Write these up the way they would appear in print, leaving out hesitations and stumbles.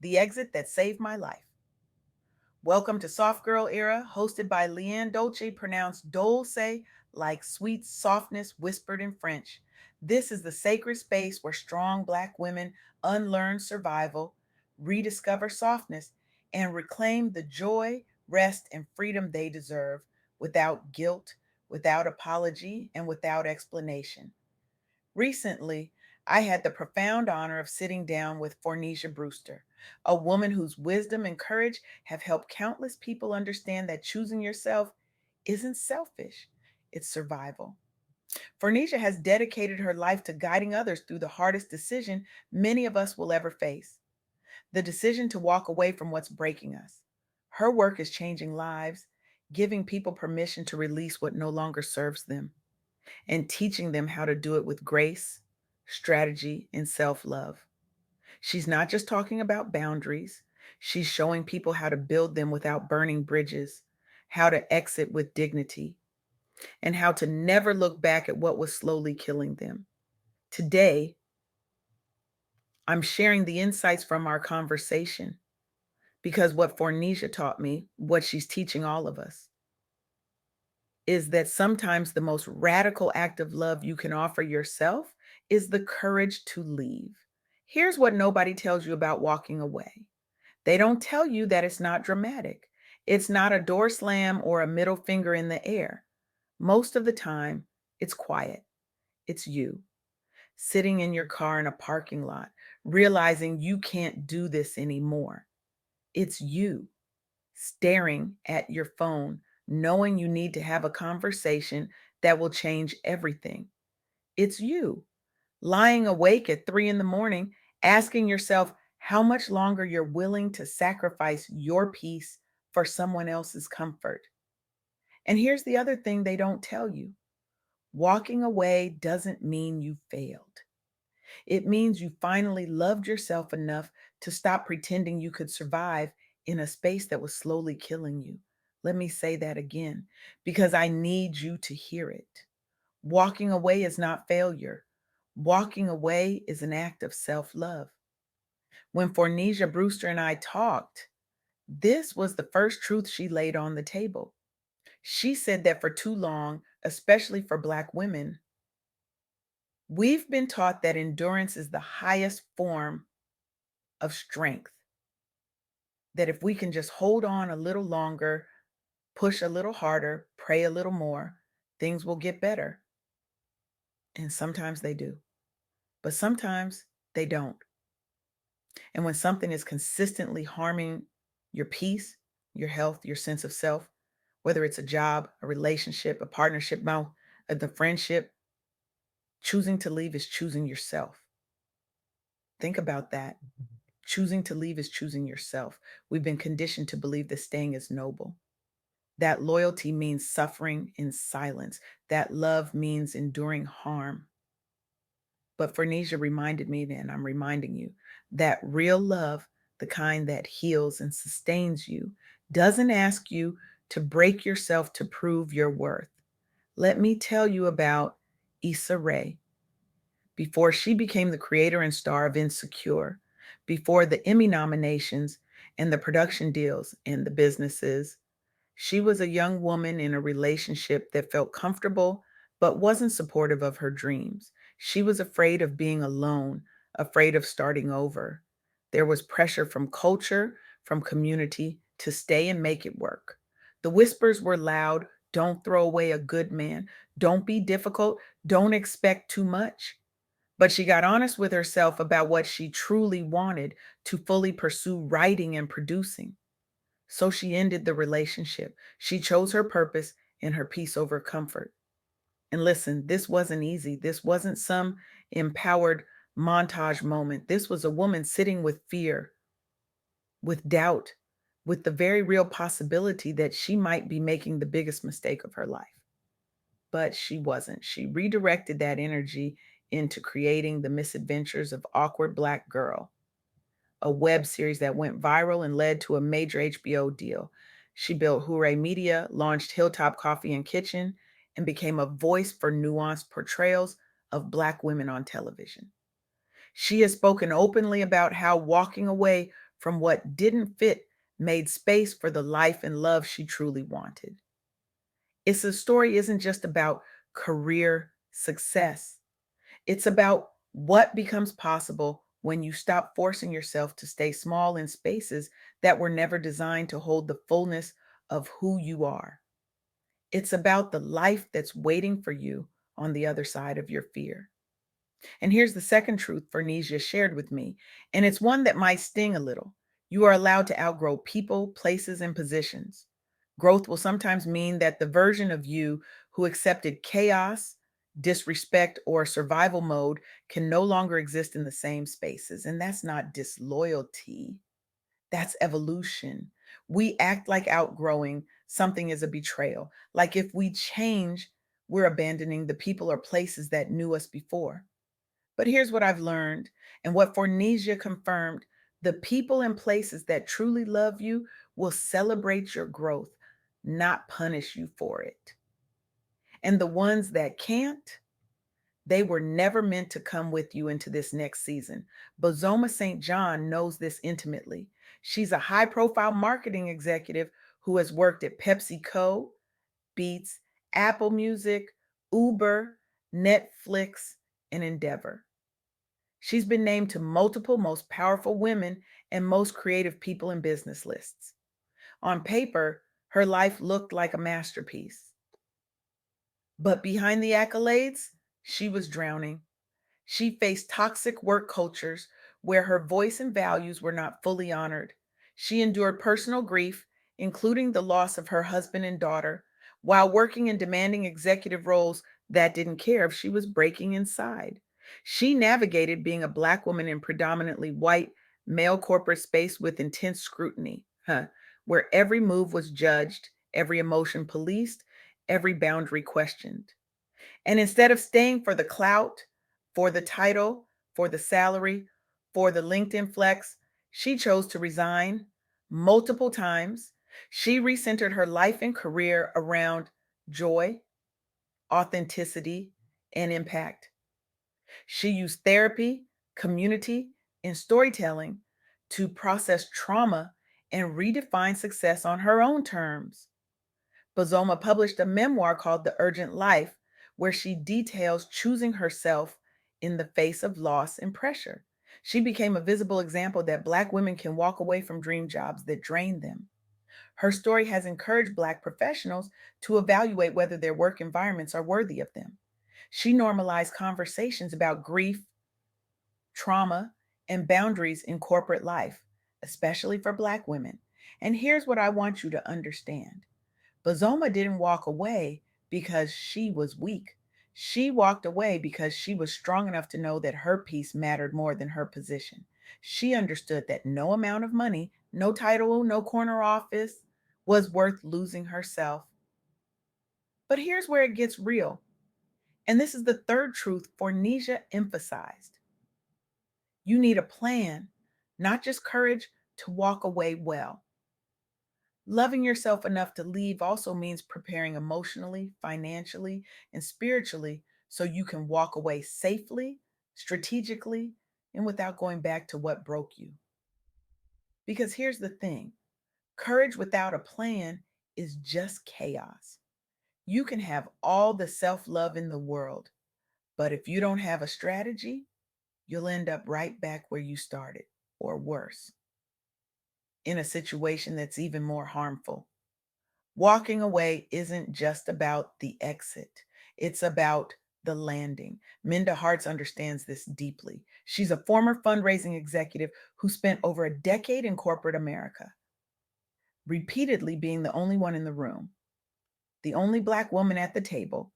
The Exit That Saved My Life. Welcome to Soft Girl Era, hosted by LeAnne Dolce, pronounced Dolce like sweet softness whispered in French. This is the sacred space where strong Black women unlearn survival, rediscover softness, and reclaim the joy, rest, and freedom they deserve without guilt, without apology, and without explanation. Recently, I had the profound honor of sitting down with Fornesia Brewster, a woman whose wisdom and courage have helped countless people understand that choosing yourself isn't selfish, it's survival. Fornesia has dedicated her life to guiding others through the hardest decision many of us will ever face, the decision to walk away from what's breaking us. Her work is changing lives, giving people permission to release what no longer serves them and teaching them how to do it with grace, strategy, and self love. She's not just talking about boundaries, she's showing people how to build them without burning bridges, how to exit with dignity, and how to never look back at what was slowly killing them. Today, I'm sharing the insights from our conversation because what Fornesia taught me, what she's teaching all of us, is that sometimes the most radical act of love you can offer yourself is the courage to leave. Here's what nobody tells you about walking away. They don't tell you that it's not dramatic. It's not a door slam or a middle finger in the air. Most of the time, it's quiet. It's you sitting in your car in a parking lot, realizing you can't do this anymore. It's you staring at your phone, knowing you need to have a conversation that will change everything. It's you lying awake at 3 in the morning, asking yourself how much longer you're willing to sacrifice your peace for someone else's comfort. And here's the other thing they don't tell you: walking away doesn't mean you failed. It means you finally loved yourself enough to stop pretending you could survive in a space that was slowly killing you. Let me say that again because I need you to hear it. Walking away is not failure. Walking away is an act of self love. When Fornesia Brewster and I talked, this was the first truth she laid on the table. She said that for too long, especially for Black women, we've been taught that endurance is the highest form of strength. That if we can just hold on a little longer, push a little harder, pray a little more, things will get better. And sometimes they do, but sometimes they don't. And when something is consistently harming your peace, your health, your sense of self, whether it's a job, a relationship, a partnership, now the friendship, choosing to leave is choosing yourself. Think about that. Choosing to leave is choosing yourself. We've been conditioned to believe that staying is noble. That loyalty means suffering in silence. That love means enduring harm. But Fernesia reminded me, and I'm reminding you, that real love, the kind that heals and sustains you, doesn't ask you to break yourself to prove your worth. Let me tell you about Issa Rae. Before she became the creator and star of Insecure, before the Emmy nominations and the production deals and the businesses, she was a young woman in a relationship that felt comfortable but wasn't supportive of her dreams. She was afraid of being alone, afraid of starting over. There was pressure from culture, from community to stay and make it work. The whispers were loud: don't throw away a good man, don't be difficult, don't expect too much. But she got honest with herself about what she truly wanted: to fully pursue writing and producing. So she ended the relationship. She chose her purpose and her peace over comfort. And listen, this wasn't easy. This wasn't some empowered montage moment. This was a woman sitting with fear, with doubt, with the very real possibility that she might be making the biggest mistake of her life. But she wasn't. She redirected that energy into creating The Misadventures of Awkward Black Girl, a web series that went viral and led to a major HBO deal. She built Hooray Media, launched Hilltop Coffee and Kitchen, and became a voice for nuanced portrayals of Black women on television. She has spoken openly about how walking away from what didn't fit made space for the life and love she truly wanted. It's a story isn't just about career success. It's about what becomes possible when you stop forcing yourself to stay small in spaces that were never designed to hold the fullness of who you are. It's about the life that's waiting for you on the other side of your fear. And here's the second truth Fornesia shared with me, and it's one that might sting a little. You are allowed to outgrow people, places, and positions. Growth will sometimes mean that the version of you who accepted chaos, disrespect, or survival mode can no longer exist in the same spaces. And that's not disloyalty, that's evolution. We act like outgrowing something is a betrayal. Like if we change, we're abandoning the people or places that knew us before. But here's what I've learned and what Fornesia confirmed: the people and places that truly love you will celebrate your growth, not punish you for it. And the ones that can't, they were never meant to come with you into this next season. Bozoma St. John knows this intimately. She's a high profile marketing executive who has worked at PepsiCo, Beats, Apple Music, Uber, Netflix, and Endeavor. She's been named to multiple most powerful women and most creative people in business lists. On paper, her life looked like a masterpiece. But behind the accolades, she was drowning. She faced toxic work cultures where her voice and values were not fully honored. She endured personal grief, including the loss of her husband and daughter, while working in demanding executive roles that didn't care if she was breaking inside. She navigated being a Black woman in predominantly white, male corporate space with intense scrutiny, where every move was judged, every emotion policed, every boundary questioned. And instead of staying for the clout, for the title, for the salary, for the LinkedIn flex, she chose to resign multiple times. She recentered her life and career around joy, authenticity, and impact. She used therapy, community, and storytelling to process trauma and redefine success on her own terms. Bozoma published a memoir called The Urgent Life, where she details choosing herself in the face of loss and pressure. She became a visible example that Black women can walk away from dream jobs that drain them. Her story has encouraged Black professionals to evaluate whether their work environments are worthy of them. She normalized conversations about grief, trauma, and boundaries in corporate life, especially for Black women. And here's what I want you to understand: Bazoma didn't walk away because she was weak. She walked away because she was strong enough to know that her peace mattered more than her position. She understood that no amount of money, no title, no corner office was worth losing herself. But here's where it gets real. And this is the third truth Fornesia emphasized: you need a plan, not just courage to walk away well. Loving yourself enough to leave also means preparing emotionally, financially, and spiritually so you can walk away safely, strategically, and without going back to what broke you. Because here's the thing: courage without a plan is just chaos. You can have all the self love in the world, but if you don't have a strategy, you'll end up right back where you started, or worse, in a situation that's even more harmful. Walking away isn't just about the exit, it's about the landing. Minda Harts understands this deeply. She's a former fundraising executive who spent over a decade in corporate America, repeatedly being the only one in the room, the only Black woman at the table,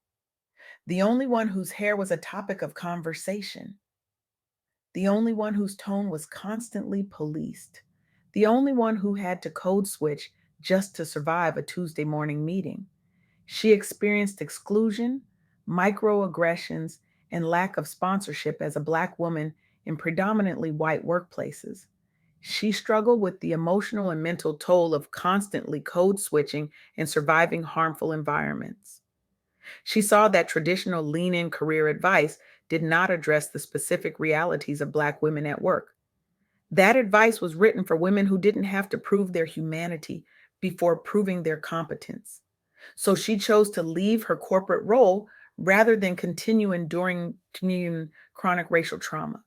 the only one whose hair was a topic of conversation, the only one whose tone was constantly policed, the only one who had to code switch just to survive a Tuesday morning meeting. She experienced exclusion, microaggressions, and lack of sponsorship as a Black woman in predominantly white workplaces. She struggled with the emotional and mental toll of constantly code switching and surviving harmful environments. She saw that traditional lean in career advice did not address the specific realities of Black women at work. That advice was written for women who didn't have to prove their humanity before proving their competence. So she chose to leave her corporate role rather than continue enduring chronic racial trauma.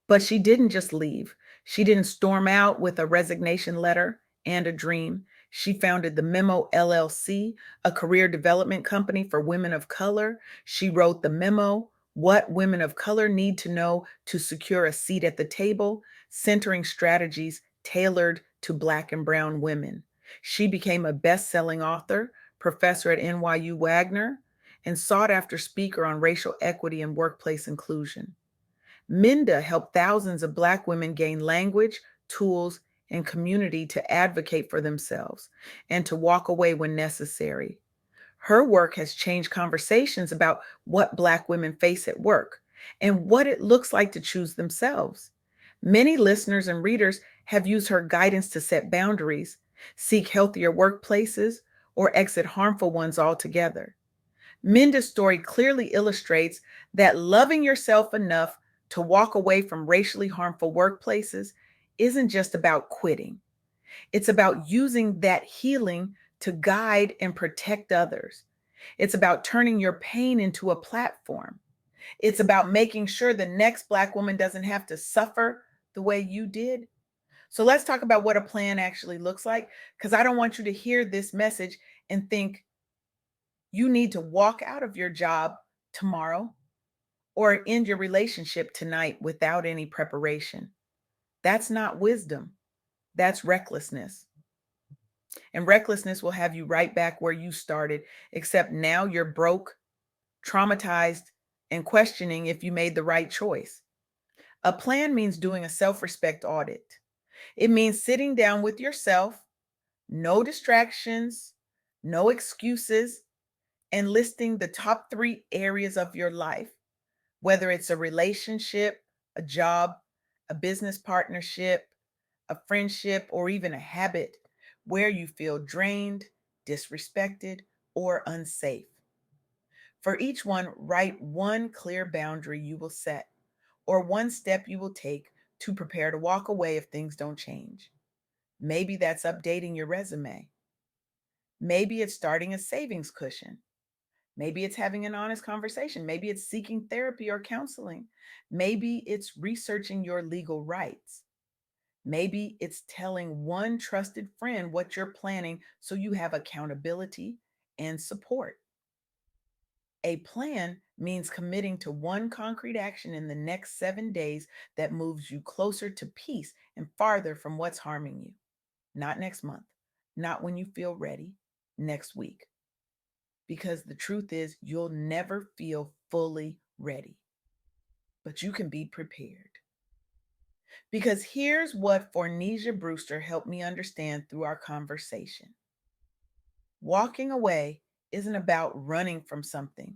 But she didn't just leave. She didn't storm out with a resignation letter and a dream. She founded the Memo LLC, a career development company for women of color. She wrote the memo, What Women of Color Need to Know to Secure a Seat at the Table, centering strategies tailored to Black and Brown women. She became a best selling author, professor at NYU Wagner, and sought after speaker on racial equity and workplace inclusion. Minda helped thousands of Black women gain language, tools, and community to advocate for themselves and to walk away when necessary. Her work has changed conversations about what Black women face at work and what it looks like to choose themselves. Many listeners and readers have used her guidance to set boundaries, seek healthier workplaces, or exit harmful ones altogether. Minda's story clearly illustrates that loving yourself enough to walk away from racially harmful workplaces isn't just about quitting. It's about using that healing to guide and protect others. It's about turning your pain into a platform. It's about making sure the next Black woman doesn't have to suffer the way you did. So let's talk about what a plan actually looks like, because I don't want you to hear this message and think you need to walk out of your job tomorrow or end your relationship tonight without any preparation. That's not wisdom. That's recklessness. And recklessness will have you right back where you started, except now you're broke, traumatized, and questioning if you made the right choice. A plan means doing a self respect audit. It means sitting down with yourself, no distractions, no excuses, and listing the top 3 areas of your life, whether it's a relationship, a job, a business partnership, a friendship, or even a habit where you feel drained, disrespected, or unsafe. For each one, write one clear boundary you will set or one step you will take to prepare to walk away if things don't change. Maybe that's updating your resume. Maybe it's starting a savings cushion. Maybe it's having an honest conversation. Maybe it's seeking therapy or counseling. Maybe it's researching your legal rights. Maybe it's telling one trusted friend what you're planning so you have accountability and support. A plan means committing to one concrete action in the next 7 days that moves you closer to peace and farther from what's harming you. Not next month, not when you feel ready, next week. Because the truth is, you'll never feel fully ready, but you can be prepared. Because here's what Fornesia Brewster helped me understand through our conversation: walking away isn't about running from something,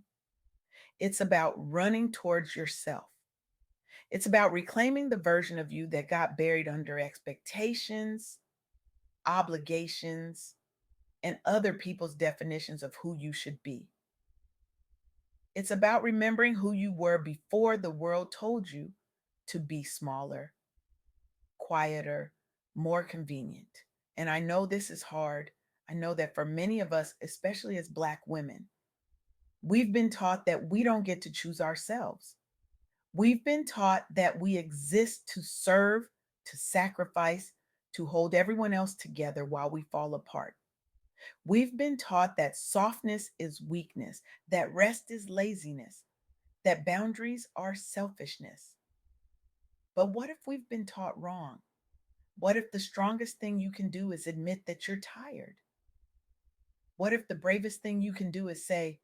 it's about running towards yourself. It's about reclaiming the version of you that got buried under expectations, obligations, and other people's definitions of who you should be. It's about remembering who you were before the world told you to be smaller, quieter, more convenient. And I know this is hard. I know that for many of us, especially as Black women, we've been taught that we don't get to choose ourselves. We've been taught that we exist to serve, to sacrifice, to hold everyone else together while we fall apart. We've been taught that softness is weakness, that rest is laziness, that boundaries are selfishness. But what if we've been taught wrong? What if the strongest thing you can do is admit that you're tired? What if the bravest thing you can do is say,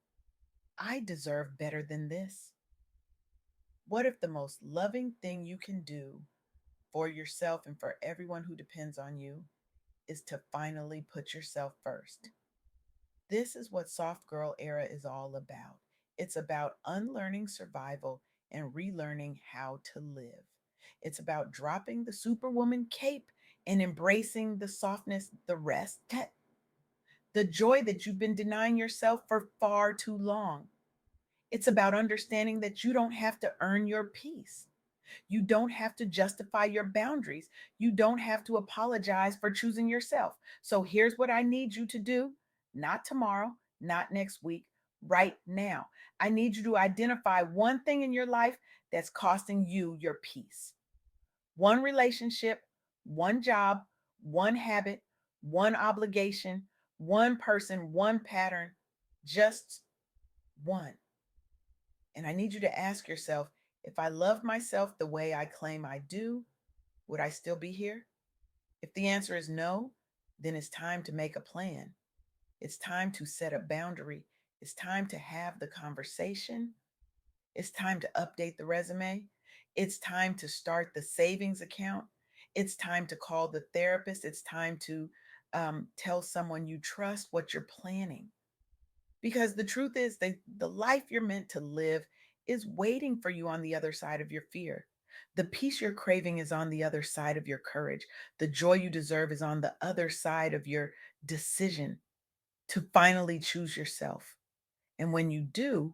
I deserve better than this? What if the most loving thing you can do for yourself and for everyone who depends on you is to finally put yourself first? This is what Soft Girl Era is all about. It's about unlearning survival and relearning how to live. It's about dropping the superwoman cape and embracing the softness, the rest, the joy that you've been denying yourself for far too long. It's about understanding that you don't have to earn your peace. You don't have to justify your boundaries. You don't have to apologize for choosing yourself. So here's what I need you to do, not tomorrow, not next week, right now. I need you to identify one thing in your life that's costing you your peace. One relationship, one job, one habit, one obligation, one person, one pattern, just one. And I need you to ask yourself, if I love myself the way I claim I do, would I still be here? If the answer is no, then it's time to make a plan. It's time to set a boundary. It's time to have the conversation. It's time to update the resume. It's time to start the savings account. It's time to call the therapist. It's time to tell someone you trust what you're planning. Because the truth is that the life you're meant to live is waiting for you on the other side of your fear. The peace you're craving is on the other side of your courage. The joy you deserve is on the other side of your decision to finally choose yourself. And when you do,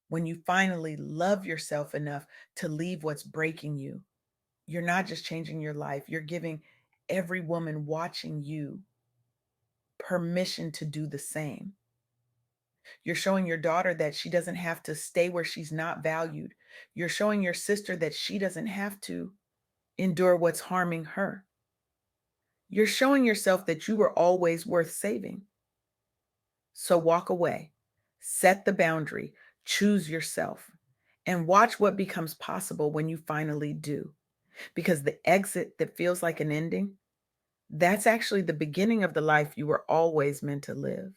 when you finally love yourself enough to leave what's breaking you, you're not just changing your life, you're giving every woman watching you permission to do the same. You're showing your daughter that she doesn't have to stay where she's not valued. You're showing your sister that she doesn't have to endure what's harming her. You're showing yourself that you were always worth saving. So walk away, set the boundary, choose yourself, and watch what becomes possible when you finally do. Because the exit that feels like an ending, that's actually the beginning of the life you were always meant to live.